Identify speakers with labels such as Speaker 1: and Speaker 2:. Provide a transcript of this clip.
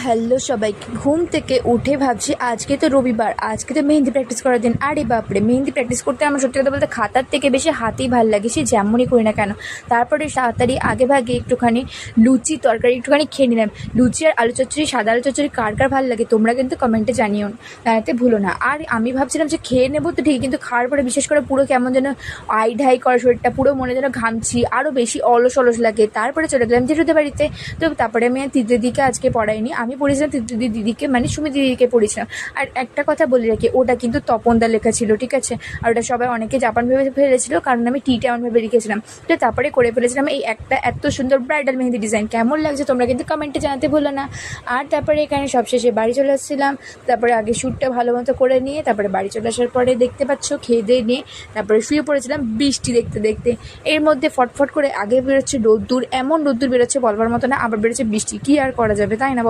Speaker 1: Hello সবাইকে। ঘুম থেকে উঠে ভাবছি আজকে তো রবিবার, আজকে তো মেহেন্দি প্র্যাকটিস করার দিন। আরে বাপরে, মেহেন্দি প্র্যাকটিস করতে আমার সত্যি কথা বলতে খাতার থেকে বেশি হাতেই ভালো লাগে, সে যেমনই করি না কেন। তারপরে তাড়াতাড়ি আগে ভাগে একটুখানি লুচি তরকারি একটুখানি খেয়ে নিলাম। লুচি আর আলু চচ্চড়ি, সাদা আলু চচ্চড়ি কার কার ভালো লাগে তোমরা কিন্তু কমেন্টে জানাতে ভুলো না। আর আমি ভাবছিলাম যে খেয়ে নেবো তো ঠিকই, কিন্তু খাওয়ার পরে বিশেষ করে পুরো কেমন যেন ঢাই করা শরীরটা, পুরো মনে যেন ঘামছি, আরও বেশি অলস অলস লাগে। তারপরে চলে গেলাম জেঠুদের বাড়িতে। তো তারপরে আমি দিদিকে আজকে পড়াইনি, আমি পড়েছিলাম দিদিকে, মানে সুমি দিদিকে পড়েছিলাম। আর একটা কথা বলে রাখি, ওটা কিন্তু তপনদা লেখা ছিল, ঠিক আছে। আর ওটা সবাই অনেকে জাপান ভেবে ফেলেছিল, কারণ আমি টি টাউন ভেবে লিখেছিলাম। তো তারপরে করে ফেলেছিলাম এই একটা এত সুন্দর ব্রাইডাল মেহেন্দি ডিজাইন। কেমন লাগছে তোমরা কিন্তু কমেন্টে জানাতে ভুলো না। আর তারপরে এখানে সবশেষে বাড়ি চলে আসছিলাম। তারপরে আগে শ্যুটটা ভালো মতো করে নিয়ে তারপরে বাড়ি চলে আসার পরে দেখতে পাচ্ছ খেয়ে দিয়ে নিয়ে তারপরে শুয়ে পড়েছিলাম বৃষ্টি দেখতে দেখতে। এর মধ্যে ফটফট করে আগে বেরোচ্ছে রোদ্দুর, এমন রোদ্দুর বেরোচ্ছে বলবার মতো না, আবার বেরোচ্ছে বৃষ্টি। কি আর করা যাবে, তাই না?